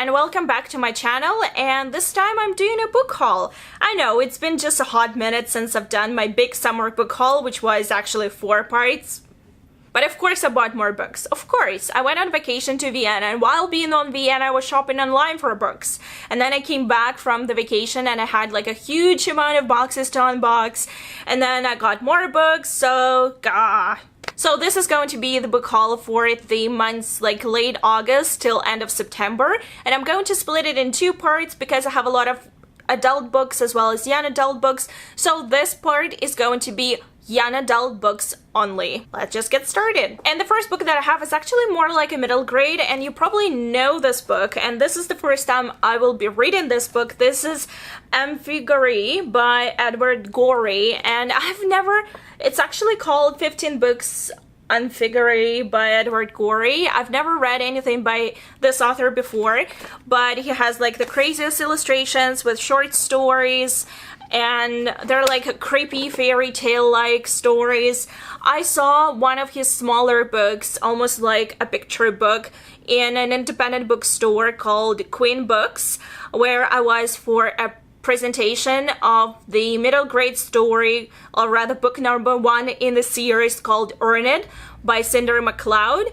and welcome back to my channel, and this time I'm doing a book haul. I know, it's been just a hot minute since I've done my big summer book haul, which was actually 4 parts. But of course I bought more books. Of course, I went on vacation to Vienna, and while being on Vienna I was shopping online for books. And then I came back from the vacation and I had like a huge amount of boxes to unbox, and then I got more books, so So this is going to be the book haul for the months like late August till end of September, and I'm going to split it in 2 parts because I have a lot of adult books as well as young adult books. So this part is going to be young adult books only. Let's just get started. And the first book that I have is actually more like a middle grade, and you probably know this book, and this is the first time I will be reading this book. This is Amphigory by Edward Gorey, and it's actually called 15 Books Amphigory by Edward Gorey. I've never read anything by this author before, but he has like the craziest illustrations with short stories, and they're like creepy fairy tale-like stories. I saw one of his smaller books, almost like a picture book, in an independent bookstore called Queen Books, where I was for a presentation of the middle grade story, or rather book number 1 in the series called Earn It by Cinder McLeod.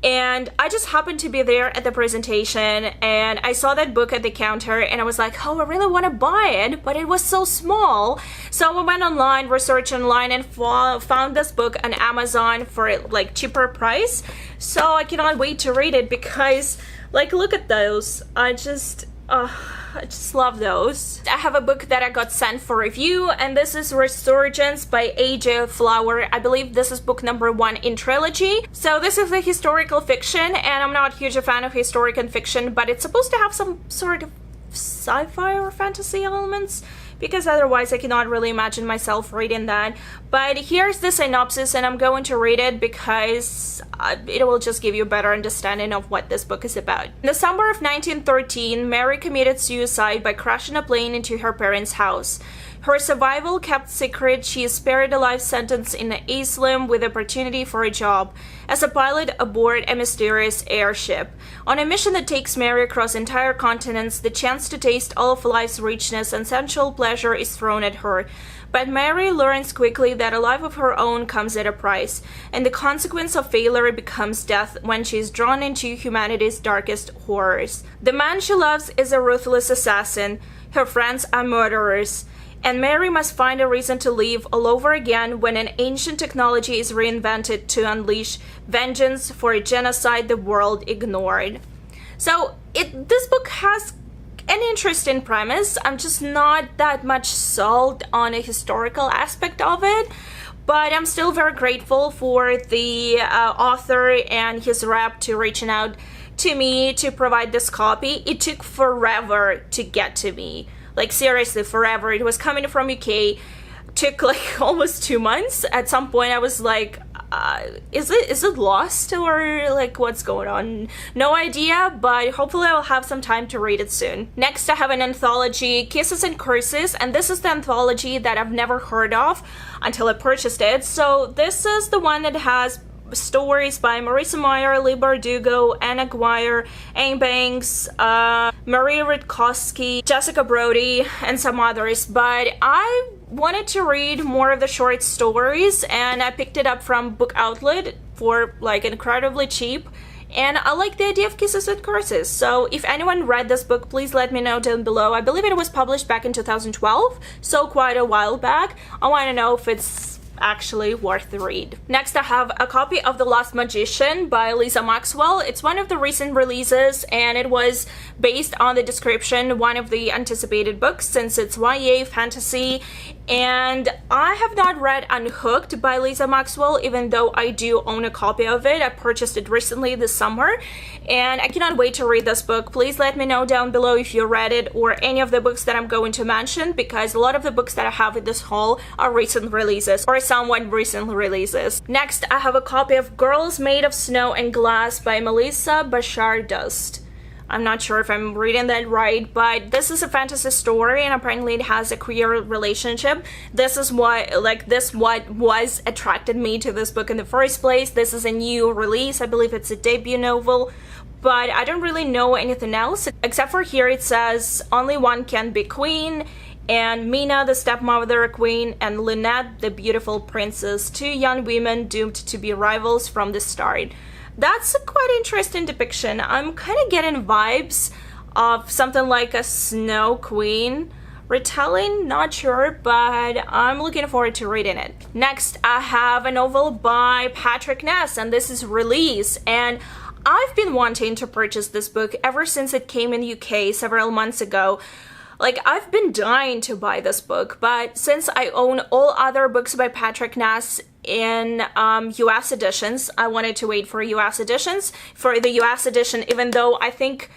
And I just happened to be there at the presentation, and I saw that book at the counter, and I was like, oh, I really want to buy it, but it was so small. So I went online, researched online, and found this book on Amazon for like cheaper price. So I cannot wait to read it because, like, look at those. I just love those. I have a book that I got sent for review, and this is Resurgence by A.J. Flower. I believe this is book number 1 in trilogy. So this is a historical fiction, and I'm not a huge fan of historical fiction, but it's supposed to have some sort of sci-fi or fantasy elements, because otherwise I cannot really imagine myself reading that. But here's the synopsis, and I'm going to read it because it will just give you a better understanding of what this book is about. In the summer of 1913, Mary committed suicide by crashing a plane into her parents' house. Her survival kept secret, she is spared a life sentence in Iceland with opportunity for a job as a pilot aboard a mysterious airship. On a mission that takes Mary across entire continents, the chance to taste all of life's richness and sensual pleasure is thrown at her. But Mary learns quickly that a life of her own comes at a price, and the consequence of failure becomes death when she is drawn into humanity's darkest horrors. The man she loves is a ruthless assassin. Her friends are murderers. And Mary must find a reason to live all over again when an ancient technology is reinvented to unleash vengeance for a genocide the world ignored. So this book has an interesting premise. I'm just not that much sold on a historical aspect of it, but I'm still very grateful for the author and his rep to reaching out to me to provide this copy. It took forever to get to me. Like, seriously, forever. It was coming from UK. Took like almost 2 months. At some point I was like, is it lost, or like what's going on? No idea, but hopefully I'll have some time to read it soon. Next I have an anthology, Kisses and Curses, and this is the anthology that I've never heard of until I purchased it. So this is the one that has stories by Marissa Meyer, Lee Bardugo, Anna Guire, Anne Banks, Maria Rutkowski, Jessica Brody, and some others. But I wanted to read more of the short stories, and I picked it up from Book Outlet for like incredibly cheap. And I like the idea of Kisses and Curses. So if anyone read this book, please let me know down below. I believe it was published back in 2012, so quite a while back. I want to know if it's actually worth the read. Next I have a copy of The Lost Magician by Lisa Maxwell. It's one of the recent releases, and it was based on the description, one of the anticipated books since it's YA fantasy. And I have not read Unhooked by Lisa Maxwell, even though I do own a copy of it. I purchased it recently this summer, and I cannot wait to read this book. Please let me know down below if you read it or any of the books that I'm going to mention, because a lot of the books that I have in this haul are recent releases or somewhat recent releases. Next, I have a copy of Girls Made of Snow and Glass by Melissa Bashar Dust. I'm not sure if I'm reading that right, but this is a fantasy story, and apparently it has a queer relationship. This is what was attracted me to this book in the first place. This is a new release. I believe it's a debut novel, but I don't really know anything else, except for here it says only one can be queen, and Mina, the stepmother queen, and Lynette, the beautiful princess, two young women doomed to be rivals from the start. That's a quite interesting depiction. I'm kind of getting vibes of something like a Snow Queen retelling, not sure, but I'm looking forward to reading it. Next, I have a novel by Patrick Ness, and this is Release, and I've been wanting to purchase this book ever since it came in UK several months ago. Like, I've been dying to buy this book, but since I own all other books by Patrick Ness in US editions, I wanted to wait for US editions, for the US edition, even though I think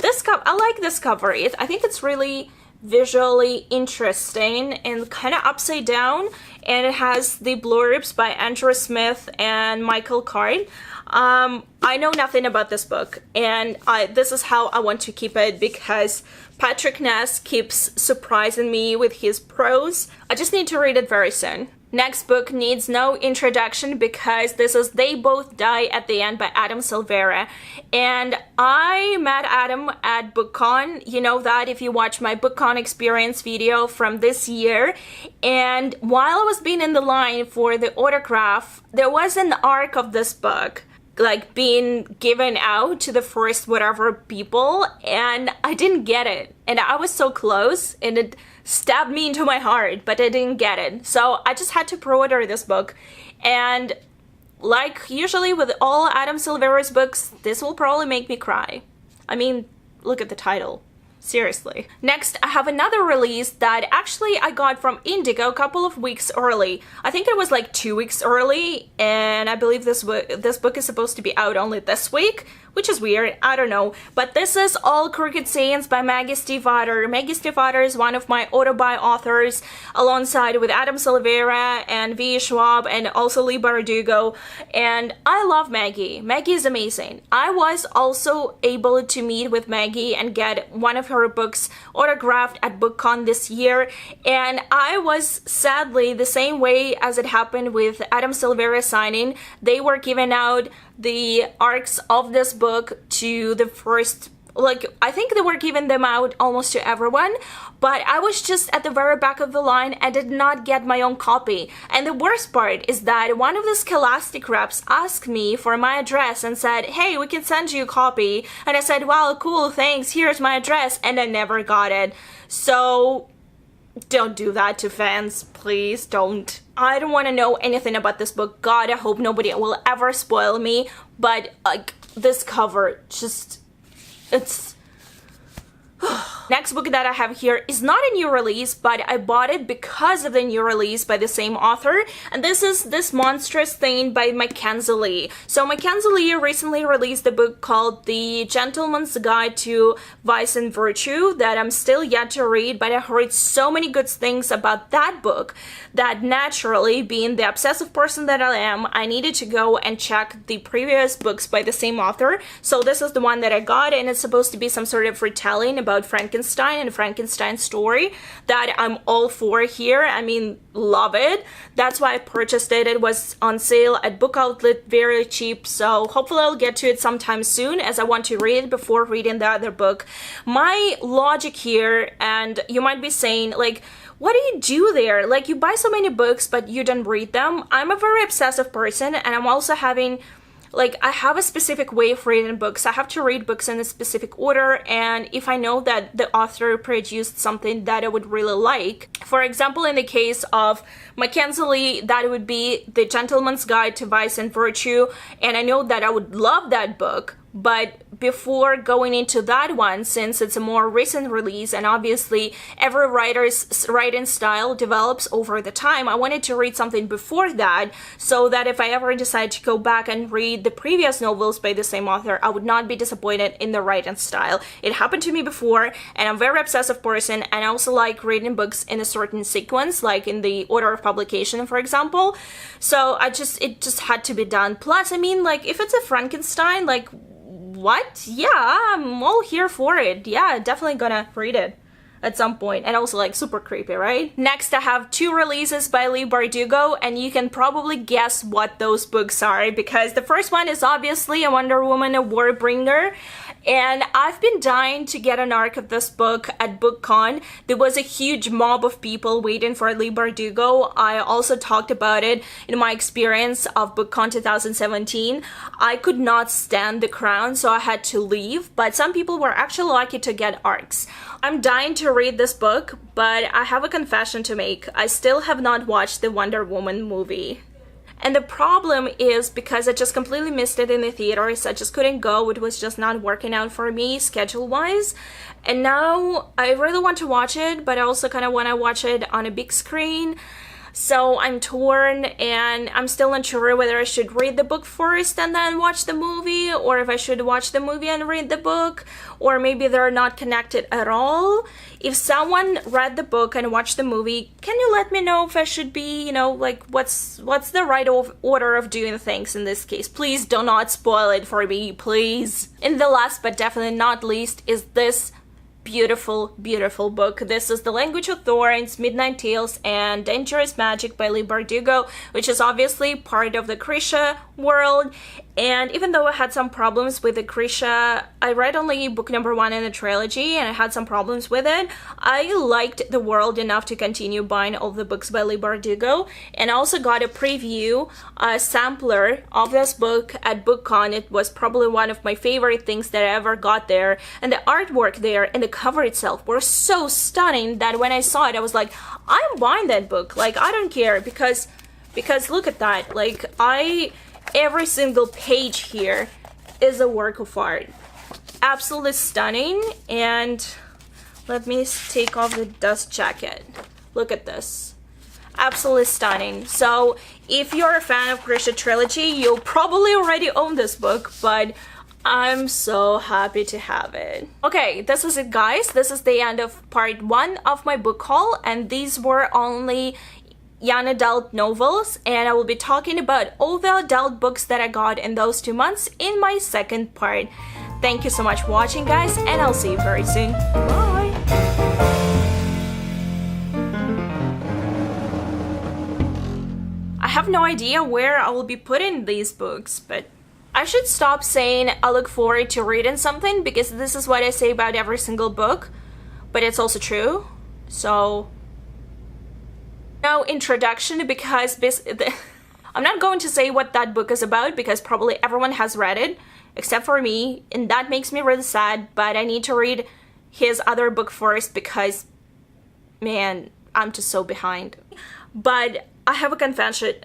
I like this cover. I think it's really visually interesting and kind of upside down, and it has the blurbs by Andrew Smith and Michael Card. I know nothing about this book, and this is how I want to keep it, because Patrick Ness keeps surprising me with his prose. I just need to read it very soon. Next book needs no introduction because this is They Both Die at the End by Adam Silvera. And I met Adam at BookCon. You know that if you watch my BookCon experience video from this year. And while I was being in the line for the autograph, there was an arc of this book like being given out to the first whatever people, and I didn't get it, and I was so close, and it stabbed me into my heart, but I didn't get it. So I just had to pre-order this book, and like usually with all Adam Silvera's books, this will probably make me cry. I mean, look at the title. Seriously. Next, I have another release that actually I got from Indigo a couple of weeks early. I think it was like 2 weeks early, and I believe this book is supposed to be out only this week, which is weird. I don't know. But this is All Crooked Sayings by Maggie Stiefvater. Maggie Stiefvater is one of my auto-buy authors, alongside with Adam Silvera and V. Schwab and also Lee Bardugo. And I love Maggie. Maggie is amazing. I was also able to meet with Maggie and get one of her books autographed at BookCon this year. And I was sadly the same way as it happened with Adam Silvera signing. They were giving out the arcs of this book to the first, like, I think they were giving them out almost to everyone, but I was just at the very back of the line and did not get my own copy. And the worst part is that one of the Scholastic reps asked me for my address and said, hey, we can send you a copy. And I said, well, cool, thanks, here's my address, and I never got it. So don't do that to fans, please don't. I don't want to know anything about this book. God, I hope nobody will ever spoil me, but like this cover just, it's Next book that I have here is not a new release, but I bought it because of the new release by the same author, and this is This Monstrous Thing by Mackenzie Lee. So Mackenzie Lee recently released a book called The Gentleman's Guide to Vice and Virtue that I'm still yet to read, but I heard so many good things about that book that naturally, being the obsessive person that I am, I needed to go and check the previous books by the same author. So this is the one that I got, and it's supposed to be some sort of retelling about Frankenstein and Frankenstein's story that I'm all for here. I mean, love it. That's why I purchased it. It was on sale at Book Outlet, very cheap, so hopefully I'll get to it sometime soon, as I want to read it before reading the other book. My logic here, and you might be saying, like, what do you do there? Like, you buy so many books, but you don't read them. I'm a very obsessive person, and I'm also having, like, I have a specific way of reading books. I have to read books in a specific order, and if I know that the author produced something that I would really like, for example, in the case of Mackenzie Lee, that would be The Gentleman's Guide to Vice and Virtue, and I know that I would love that book, but before going into that one, since it's a more recent release and obviously every writer's writing style develops over the time, I wanted to read something before that, so that if I ever decide to go back and read the previous novels by the same author, I would not be disappointed in the writing style. It happened to me before, and I'm a very obsessive person, and I also like reading books in a certain sequence, like in the order of publication, for example. So it just had to be done. Plus, I mean, like, if it's a Frankenstein, like, what? Yeah, I'm all here for it. Yeah, definitely gonna read it. at some point, and also like super creepy, right? Next, I have 2 releases by Leigh Bardugo, and you can probably guess what those books are, because the first one is obviously a Wonder Woman, a Warbringer, and I've been dying to get an arc of this book at BookCon. There was a huge mob of people waiting for Leigh Bardugo. I also talked about it in my experience of BookCon 2017. I could not stand the crowd, so I had to leave, but some people were actually lucky to get arcs. I'm dying to read this book, but I have a confession to make. I still have not watched the Wonder Woman movie. And the problem is because I just completely missed it in the theaters. I just couldn't go. It was just not working out for me schedule-wise. And now I really want to watch it, but I also kind of want to watch it on a big screen. So I'm torn, and I'm still unsure whether I should read the book first and then watch the movie, or if I should watch the movie and read the book, or maybe they're not connected at all. If someone read the book and watched the movie, can you let me know if I should be, you know, like, what's the right order of doing things in this case? Please do not spoil it for me, please. And the last but definitely not least is this beautiful, beautiful book. This is The Language of Thorns, Midnight Tales, and Dangerous Magic by Leigh Bardugo, which is obviously part of the Krisha world. And even though I had some problems with the Krisha, I read only book number 1 in the trilogy, and I had some problems with it. I liked the world enough to continue buying all the books by Leigh Bardugo, and I also got a preview, a sampler of this book at BookCon. It was probably one of my favorite things that I ever got there, and the artwork there and the cover itself were so stunning that when I saw it, I was like, I'm buying that book. Like, I don't care, because look at that. Like, every single page here is a work of art. Absolutely stunning. And let me take off the dust jacket. Look at this. Absolutely stunning. So if you're a fan of Krisha trilogy, you'll probably already own this book, but I'm so happy to have it. Okay, this is it, guys. This is the end of part 1 of my book haul, and these were only young adult novels, and I will be talking about all the adult books that I got in those 2 months in my second part. Thank you so much for watching, guys, and I'll see you very soon. Bye! I have no idea where I will be putting these books, but I should stop saying I look forward to reading something, because this is what I say about every single book, but it's also true. So no introduction, because I'm not going to say what that book is about, because probably everyone has read it except for me, and that makes me really sad. But I need to read his other book first, because man, I'm just so behind. But I have a confession.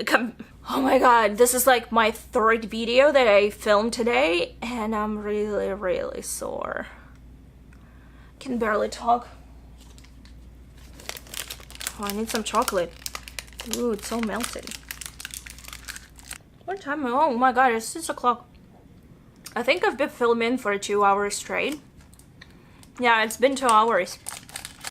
Oh my god, this is like my 3rd video that I filmed today, and I'm really, really sore. Can barely talk. Oh, I need some chocolate. Ooh, it's so melted. What time? Oh my god, it's 6 o'clock. I think I've been filming for 2 hours straight. Yeah, it's been 2 hours.